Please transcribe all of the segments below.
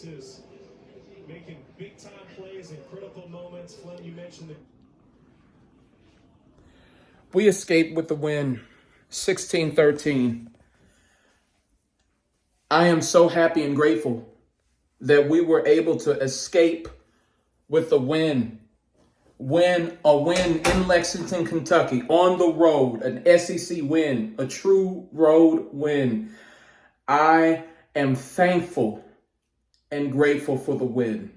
defenses making big-time plays in critical moments. Flynn, you mentioned the... We escaped with the win, 16-13. I am so happy and grateful that we were able to escape with a win. A win in Lexington, Kentucky, on the road, an SEC win, a true road win. I am thankful and grateful for the win.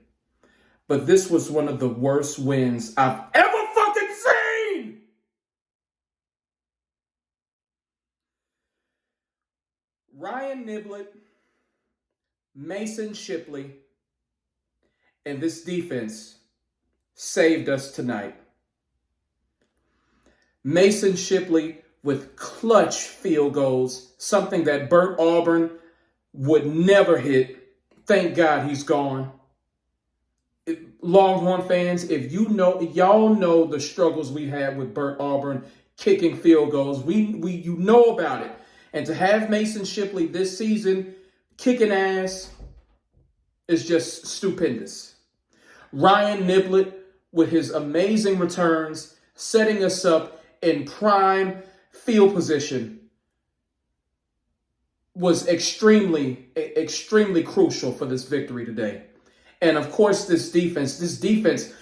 But this was one of the worst wins I've ever fucking seen! Ryan Niblett, Mason Shipley, and this defense saved us tonight. Mason Shipley with clutch field goals, something that Bert Auburn would never hit. Thank God he's gone. Longhorn fans, if you know, y'all know the struggles we had with Bert Auburn kicking field goals. You know about it. And to have Mason Shipley this season kicking ass is just stupendous. Ryan Niblett with his amazing returns, setting us up in prime field position, was extremely crucial for this victory today. And of course, this defense,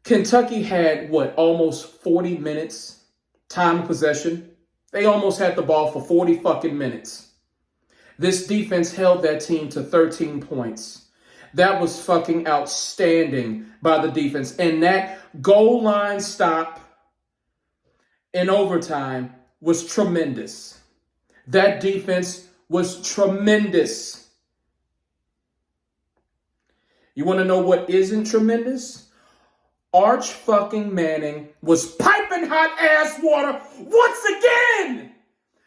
Kentucky had almost 40 minutes time of possession. They almost had the ball for 40 fucking minutes. This defense held that team to 13 points. That was fucking outstanding by the defense. And that goal line stop in overtime was tremendous. That defense was tremendous. You want to know what isn't tremendous? Arch fucking Manning was piping hot ass water once again.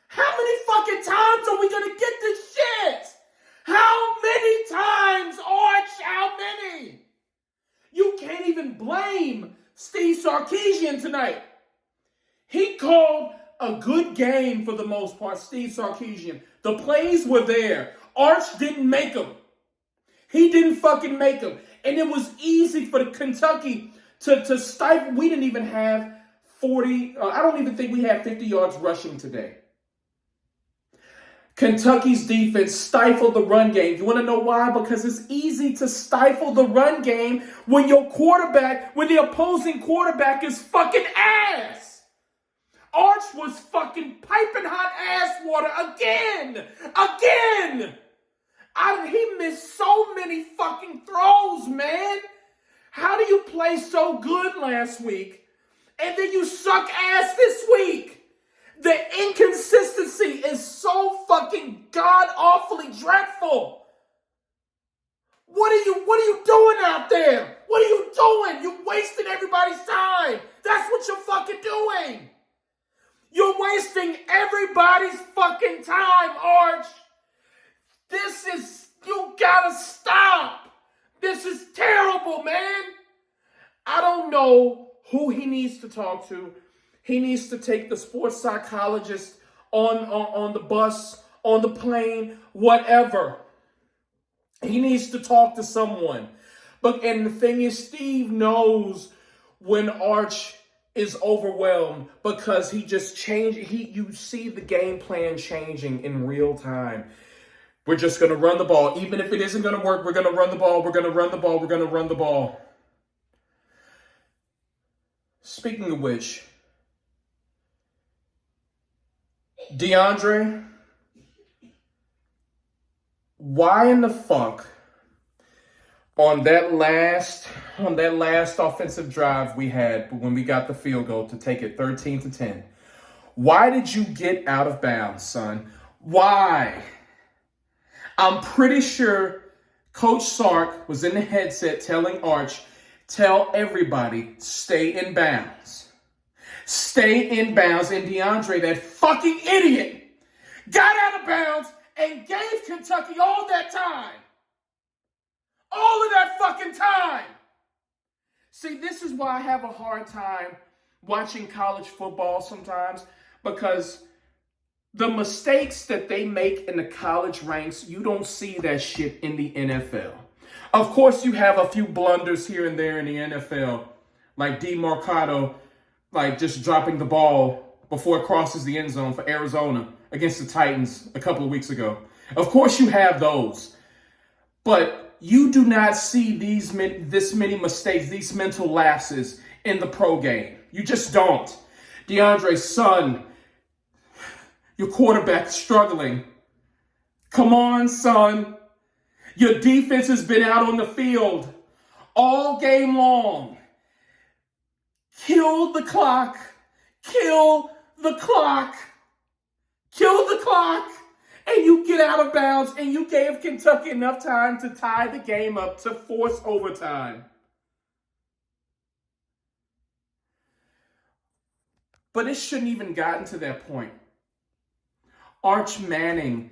How many fucking times are we going to get this shit? How many times, Arch? How many? You can't even blame Steve Sarkisian tonight. He called a good game for the most part, Steve Sarkisian. The plays were there. Arch didn't make them. He didn't fucking make them. And it was easy for the Kentucky to stifle. We didn't even have 40. I don't even think we had 50 yards rushing today. Kentucky's defense stifled the run game. You want to know why? Because it's easy to stifle the run game when the opposing quarterback is fucking ass. Arch was fucking piping hot ass water again. He missed so many fucking throws, man. How do you play so good last week and then you suck ass this week? The inconsistency is so fucking god-awfully dreadful. What are you doing out there? What are you doing? You're wasting everybody's time. That's what you're fucking doing. You're wasting everybody's fucking time, Arch. You gotta stop. This is terrible, man. I don't know who he needs to talk to. He needs to take the sports psychologist on the bus, on the plane, whatever. He needs to talk to someone. And the thing is, Steve knows when Arch is overwhelmed because he just changed. You see the game plan changing in real time. We're just going to run the ball. Even if it isn't going to work, we're going to run the ball. We're going to run the ball. We're going to run the ball. Speaking of which, DeAndre, why in the fuck on that last offensive drive we had when we got the field goal to take it 13-10, why did you get out of bounds, son? Why? I'm pretty sure Coach Sark was in the headset telling Arch, tell everybody, stay in bounds. Stay in bounds. And DeAndre, that fucking idiot, got out of bounds and gave Kentucky all that time. All of that fucking time. See, this is why I have a hard time watching college football sometimes, because the mistakes that they make in the college ranks, you don't see that shit in the NFL. Of course, you have a few blunders here and there in the NFL, like DeMarcado, like just dropping the ball before it crosses the end zone for Arizona against the Titans a couple of weeks ago. Of course, you have those, but you do not see this many mistakes, these mental lapses in the pro game. You just don't. DeAndre's son, your quarterback, struggling. Come on, son. Your defense has been out on the field all game long. Kill the clock. Kill the clock. Kill the clock. And you get out of bounds, and you gave Kentucky enough time to tie the game up to force overtime. But it shouldn't even gotten to that point. Arch Manning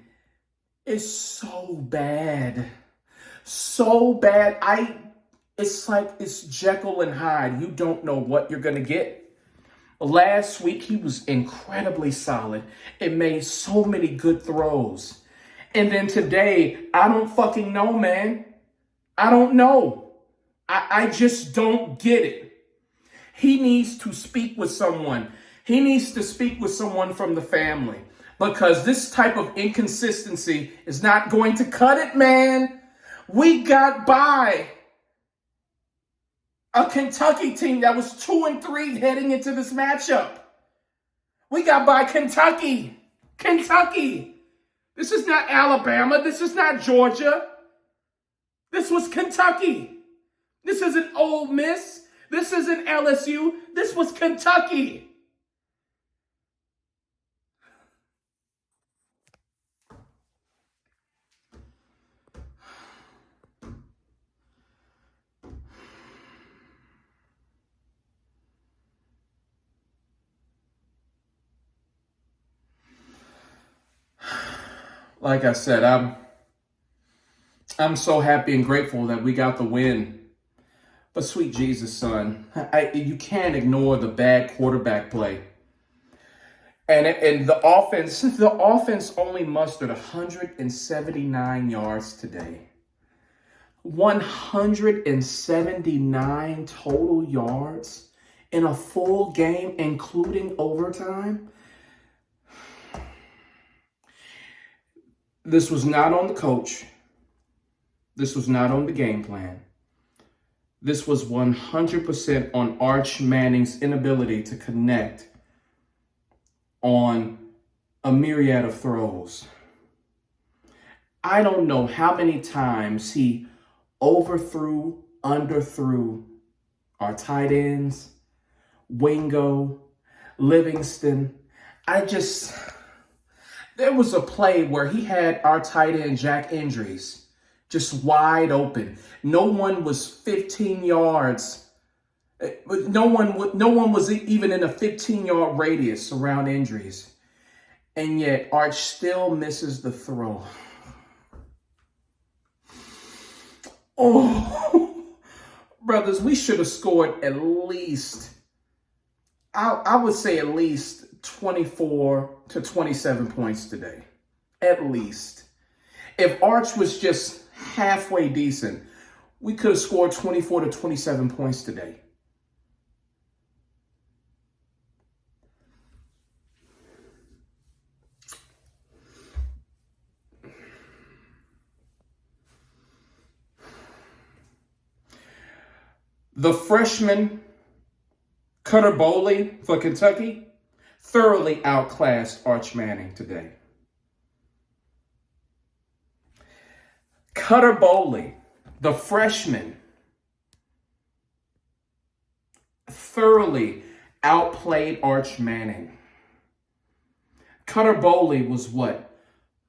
is so bad. So bad. It's like it's Jekyll and Hyde. You don't know what you're going to get. Last week, he was incredibly solid and made so many good throws. And then today, I don't fucking know, man. I don't know. I just don't get it. He needs to speak with someone. He needs to speak with someone from the family. Because this type of inconsistency is not going to cut it, man. We got by a Kentucky team that was 2-3 heading into this matchup. We got by Kentucky. Kentucky. This is not Alabama. This is not Georgia. This was Kentucky. This isn't Ole Miss. This isn't LSU. This was Kentucky. Like I said, I'm so happy and grateful that we got the win. But sweet Jesus, son, you can't ignore the bad quarterback play. And the offense only mustered 179 yards today. 179 total yards in a full game, including overtime. This was not on the coach. This was not on the game plan. This was 100% on Arch Manning's inability to connect on a myriad of throws. I don't know how many times he overthrew, underthrew our tight ends, Wingo, Livingston. There was a play where he had our tight end, Jack Indries, just wide open. No one was 15 yards. No one was even in a 15-yard radius around Indries. And yet, Arch still misses the throw. Oh, brothers, we should have scored at least, I would say at least 24 to 27 points today. At least. If Arch was just halfway decent, we could have scored 24 to 27 points today. The freshman Cutter Boley for Kentucky thoroughly outclassed Arch Manning today. Cutter Boley, the freshman, thoroughly outplayed Arch Manning. Cutter Boley was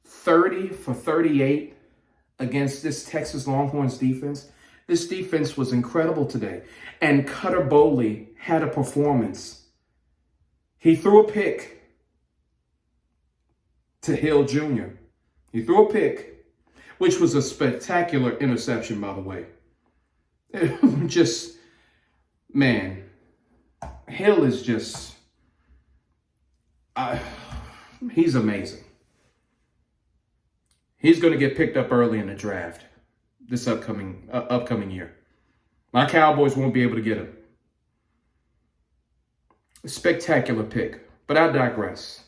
30 for 38 against this Texas Longhorns defense. This defense was incredible today. And Cutter Boley had a performance. He threw a pick to Hill Jr. He threw a pick, which was a spectacular interception, by the way. Just, man, Hill is just, he's amazing. He's going to get picked up early in the draft. this upcoming year. My Cowboys won't be able to get him. A spectacular pick, but I digress.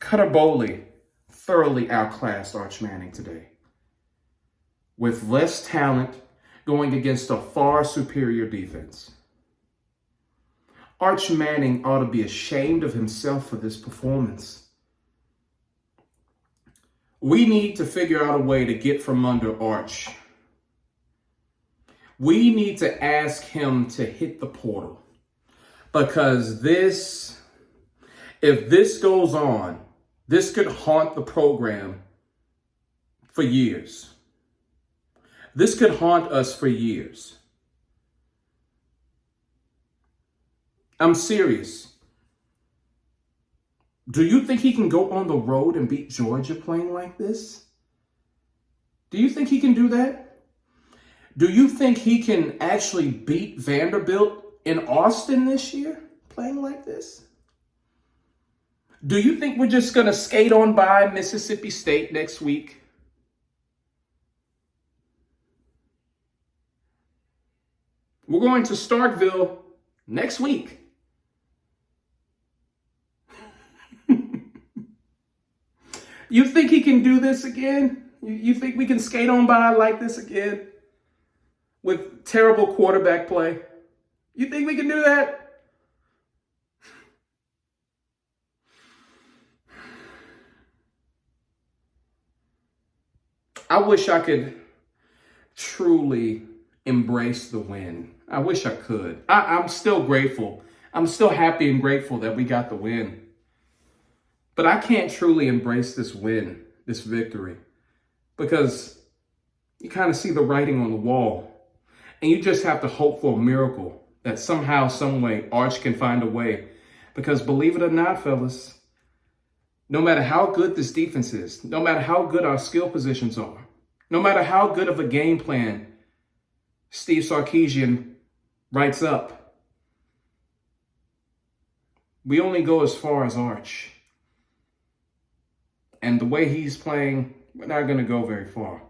Cutter Bowley thoroughly outclassed Arch Manning today. With less talent going against a far superior defense. Arch Manning ought to be ashamed of himself for this performance. We need to figure out a way to get from under Arch. We need to ask him to hit the portal. Because if this goes on, this could haunt the program for years. This could haunt us for years. I'm serious. Do you think he can go on the road and beat Georgia playing like this? Do you think he can do that? Do you think he can actually beat Vanderbilt in Austin this year playing like this? Do you think we're just going to skate on by Mississippi State next week? We're going to Starkville next week. You think he can do this again? You think we can skate on by like this again? With terrible quarterback play? You think we can do that? I wish I could truly embrace the win. I wish I could. I'm still grateful. I'm still happy and grateful that we got the win. But I can't truly embrace this win, this victory, because you kind of see the writing on the wall. And you just have to hope for a miracle that somehow, some way, Arch can find a way. Because believe it or not, fellas, no matter how good this defense is, no matter how good our skill positions are, no matter how good of a game plan Steve Sarkisian writes up, we only go as far as Arch. And the way he's playing, we're not going to go very far.